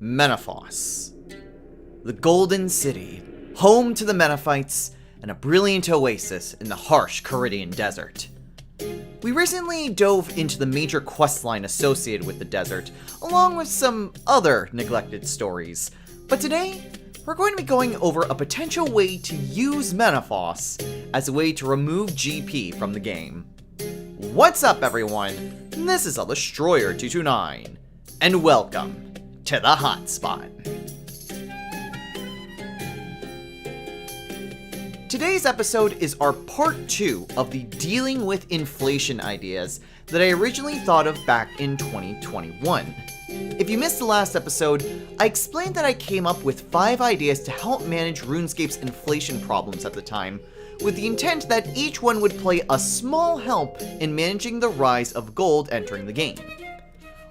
Menaphos. The Golden City, home to the Menaphites, and a brilliant oasis in the harsh Caridian desert. We recently dove into the major questline associated with the desert, along with some other neglected stories, but today, we're going to be going over a potential way to use Menaphos as a way to remove GP from the game. What's up everyone, this is Destroyer229, and welcome to the Hotspot. Today's episode is our part 2 of the dealing with inflation ideas that I originally thought of back in 2021. If you missed the last episode, I explained that I came up with 5 ideas to help manage Runescape's inflation problems at the time, with the intent that each one would play a small help in managing the rise of gold entering the game.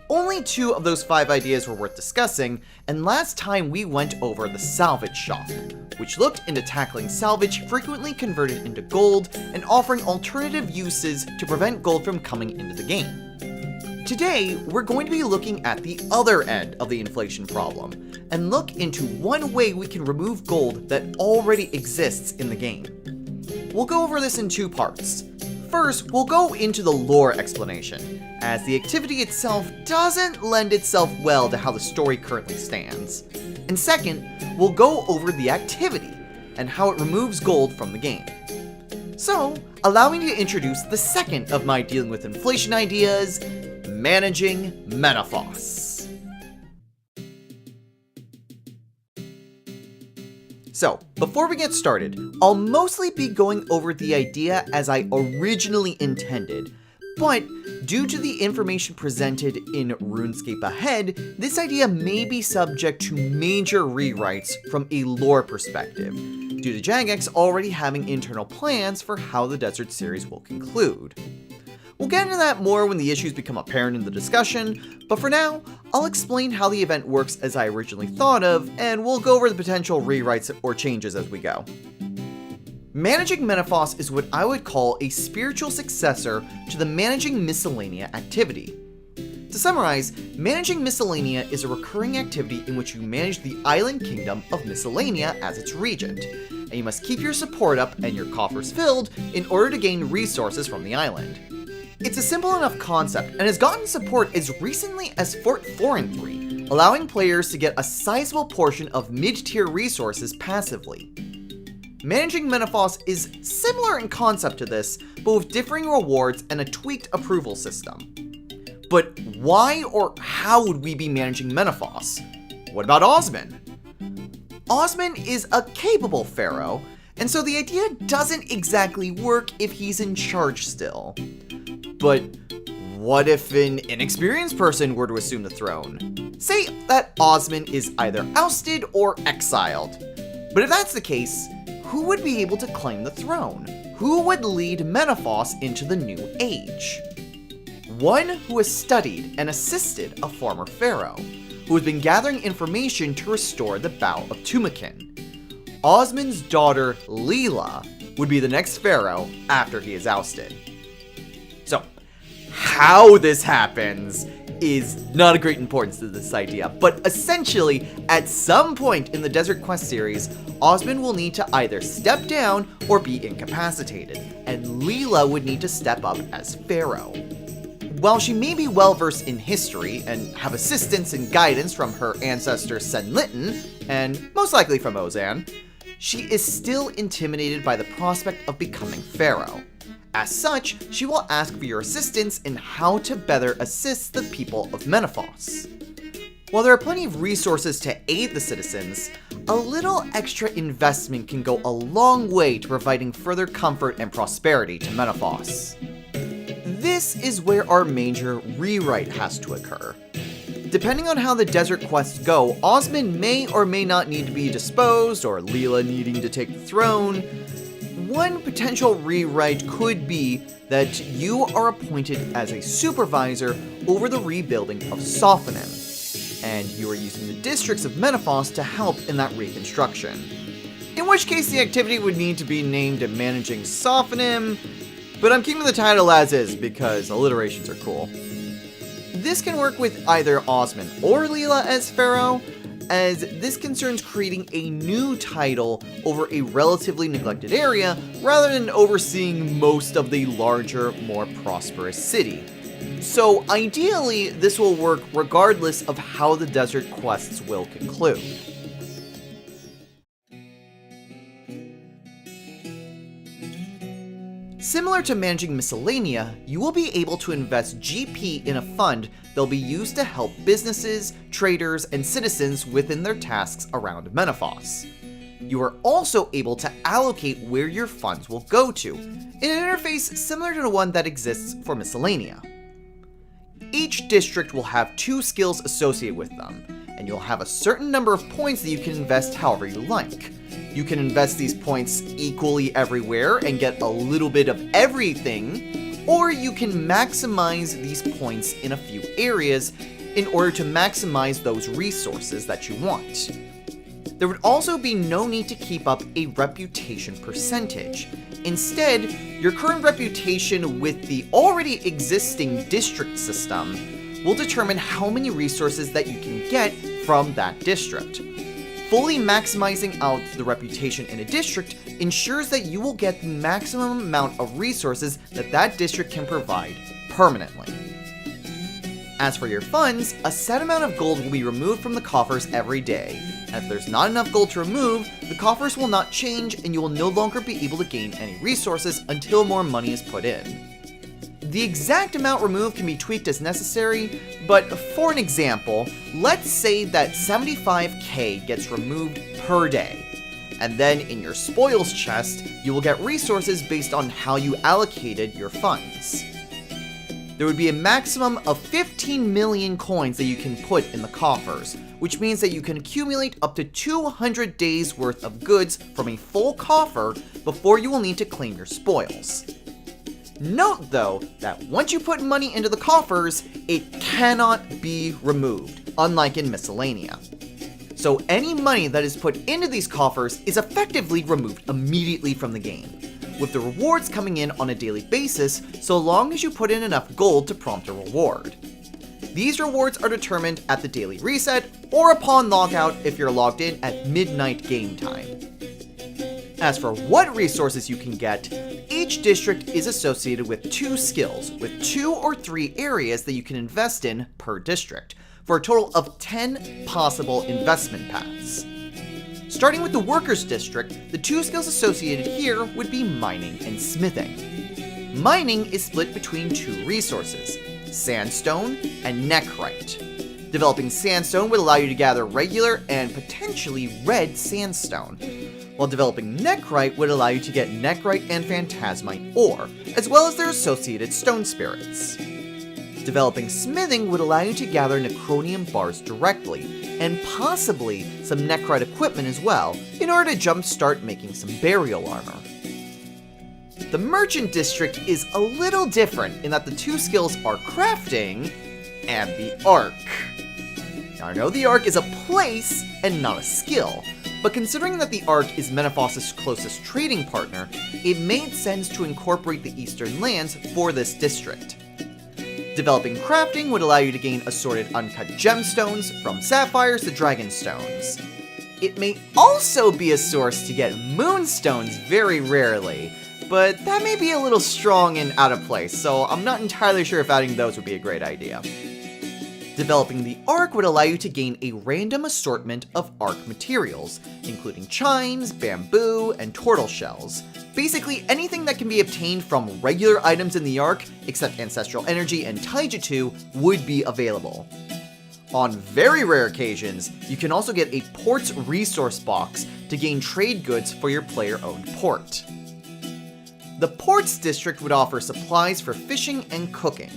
Only 2 of those 5 ideas were worth discussing, and last time we went over the salvage shop, which looked into tackling salvage frequently converted into gold and offering alternative uses to prevent gold from coming into the game. Today, we're going to be looking at the other end of the inflation problem, and look into one way we can remove gold that already exists in the game. We'll go over this in 2 parts. First, we'll go into the lore explanation, as the activity itself doesn't lend itself well to how the story currently stands. And second, we'll go over the activity, and how it removes gold from the game. So, allow me to introduce the second of my dealing with inflation ideas, Managing Menaphos. So, before we get started, I'll mostly be going over the idea as I originally intended, but due to the information presented in RuneScape Ahead, this idea may be subject to major rewrites from a lore perspective, due to Jagex already having internal plans for how the Desert series will conclude. We'll get into that more when the issues become apparent in the discussion, but for now, I'll explain how the event works as I originally thought of, and we'll go over the potential rewrites or changes as we go. Managing Menaphos is what I would call a spiritual successor to the Managing Miscellania activity. To summarize, Managing Miscellania is a recurring activity in which you manage the island kingdom of Miscellania as its regent, and you must keep your support up and your coffers filled in order to gain resources from the island. It's a simple enough concept, and has gotten support as recently as Fort 4 and 3, allowing players to get a sizable portion of mid-tier resources passively. Managing Menaphos is similar in concept to this, but with differing rewards and a tweaked approval system. But why or how would we be managing Menaphos? What about Osman? Osman is a capable pharaoh, and so the idea doesn't exactly work if he's in charge still. But what if an inexperienced person were to assume the throne? Say that Osman is either ousted or exiled. But if that's the case, who would be able to claim the throne? Who would lead Menaphos into the new age? One who has studied and assisted a former pharaoh, who has been gathering information to restore the Bow of Tumakin. Osman's daughter, Leela, would be the next pharaoh after he is ousted. So, how this happens is not of great importance to this idea, but essentially, at some point in the Desert Quest series, Osman will need to either step down or be incapacitated, and Leela would need to step up as pharaoh. While she may be well versed in history and have assistance and guidance from her ancestor Senlitten, and most likely from Ozan, she is still intimidated by the prospect of becoming pharaoh. As such, she will ask for your assistance in how to better assist the people of Menaphos. While there are plenty of resources to aid the citizens, a little extra investment can go a long way to providing further comfort and prosperity to Menaphos. This is where our major rewrite has to occur. Depending on how the desert quests go, Osman may or may not need to be disposed, or Leela needing to take the throne. One potential rewrite could be that you are appointed as a supervisor over the rebuilding of Sophonim, and you are using the districts of Menaphos to help in that reconstruction. In which case the activity would need to be named Managing Sophonim, but I'm keeping the title as is because alliterations are cool. This can work with either Osman or Leela as Pharaoh, as this concerns creating a new title over a relatively neglected area rather than overseeing most of the larger, more prosperous city. So ideally, this will work regardless of how the desert quests will conclude. Similar to Managing Miscellania, you will be able to invest GP in a fund that'll be used to help businesses, traders, and citizens within their tasks around Menaphos. You are also able to allocate where your funds will go to, in an interface similar to the one that exists for Miscellania. Each district will have 2 skills associated with them, and you'll have a certain number of points that you can invest however you like. You can invest these points equally everywhere and get a little bit of everything, or you can maximize these points in a few areas in order to maximize those resources that you want. There would also be no need to keep up a reputation percentage. Instead, your current reputation with the already existing district system will determine how many resources that you can get from that district. Fully maximizing out the reputation in a district ensures that you will get the maximum amount of resources that that district can provide permanently. As for your funds, a set amount of gold will be removed from the coffers every day, and if there's not enough gold to remove, the coffers will not change and you will no longer be able to gain any resources until more money is put in. The exact amount removed can be tweaked as necessary, but for an example, let's say that 75k gets removed per day, and then in your spoils chest, you will get resources based on how you allocated your funds. There would be a maximum of 15 million coins that you can put in the coffers, which means that you can accumulate up to 200 days worth of goods from a full coffer before you will need to claim your spoils. Note though, that once you put money into the coffers, it cannot be removed, unlike in Miscellania. So any money that is put into these coffers is effectively removed immediately from the game, with the rewards coming in on a daily basis so long as you put in enough gold to prompt a reward. These rewards are determined at the daily reset or upon logout if you're logged in at midnight game time. As for what resources you can get, each district is associated with 2 skills, with 2 or 3 areas that you can invest in per district, for a total of 10 possible investment paths. Starting with the Workers District, the 2 skills associated here would be Mining and Smithing. Mining is split between 2 resources, Sandstone and Nechrite. Developing Sandstone would allow you to gather regular and potentially red sandstone, while developing Nechrite would allow you to get Nechrite and Phantasmite ore, as well as their associated stone spirits. Developing Smithing would allow you to gather Necronium bars directly, and possibly some Nechrite equipment as well, in order to jumpstart making some burial armor. The Merchant District is a little different in that the 2 skills are Crafting and the Ark. Now I know the Ark is a place and not a skill, but considering that the Ark is Menaphos' closest trading partner, it made sense to incorporate the Eastern lands for this district. Developing Crafting would allow you to gain assorted uncut gemstones, from sapphires to dragonstones. It may also be a source to get moonstones very rarely, but that may be a little strong and out of place, so I'm not entirely sure if adding those would be a great idea. Developing the Ark would allow you to gain a random assortment of Ark materials, including chimes, bamboo, and turtle shells. Basically anything that can be obtained from regular items in the Ark, except Ancestral Energy and Taijutsu, would be available. On very rare occasions, you can also get a Port's resource box to gain trade goods for your player-owned port. The Ports District would offer supplies for fishing and cooking.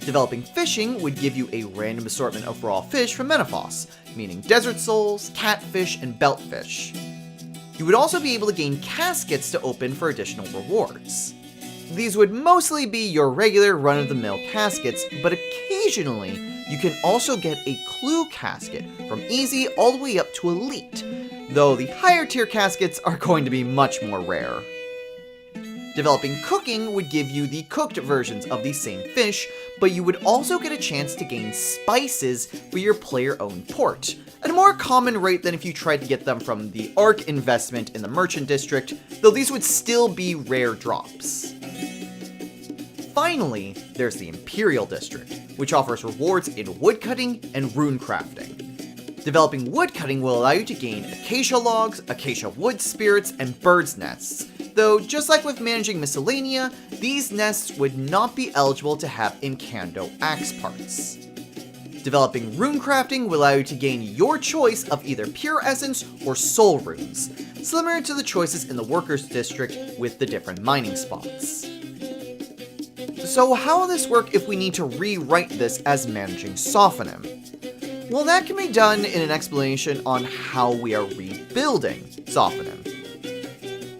Developing Fishing would give you a random assortment of raw fish from Menaphos, meaning desert souls, catfish, and beltfish. You would also be able to gain caskets to open for additional rewards. These would mostly be your regular run-of-the-mill caskets, but occasionally you can also get a clue casket from easy all the way up to elite, though the higher tier caskets are going to be much more rare. Developing cooking would give you the cooked versions of the same fish, but you would also get a chance to gain spices for your player-owned port, at a more common rate than if you tried to get them from the Ark investment in the Merchant District, though these would still be rare drops. Finally, there's the Imperial District, which offers rewards in woodcutting and rune crafting. Developing woodcutting will allow you to gain acacia logs, acacia wood spirits, and birds' nests, though just like with Managing Miscellania, these nests would not be eligible to have Incando axe parts. Developing rune crafting will allow you to gain your choice of either pure essence or soul runes, similar to the choices in the Workers' District with the different mining spots. So how will this work if we need to rewrite this as Managing Sophonim? Well, that can be done in an explanation on how we are rebuilding Sophonim.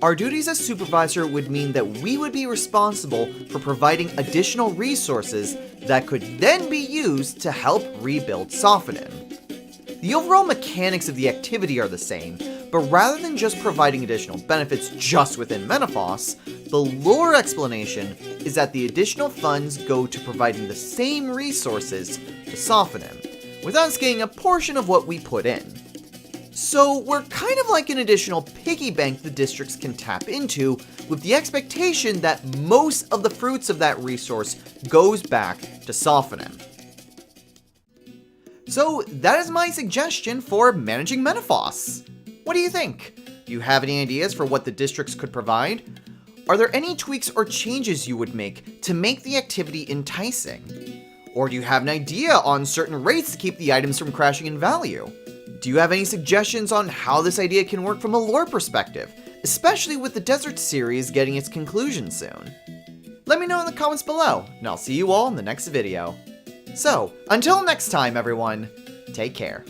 Our duties as supervisor would mean that we would be responsible for providing additional resources that could then be used to help rebuild Sophonim. The overall mechanics of the activity are the same, but rather than just providing additional benefits just within Menaphos, the lore explanation is that the additional funds go to providing the same resources to Sophonim, with us getting a portion of what we put in. So we're kind of like an additional piggy bank the districts can tap into, with the expectation that most of the fruits of that resource goes back to Sophonim. So that is my suggestion for Managing Menaphos. What do you think? Do you have any ideas for what the districts could provide? Are there any tweaks or changes you would make to make the activity enticing? Or do you have an idea on certain rates to keep the items from crashing in value? Do you have any suggestions on how this idea can work from a lore perspective, especially with the Desert series getting its conclusion soon? Let me know in the comments below, and I'll see you all in the next video. So, until next time everyone, take care.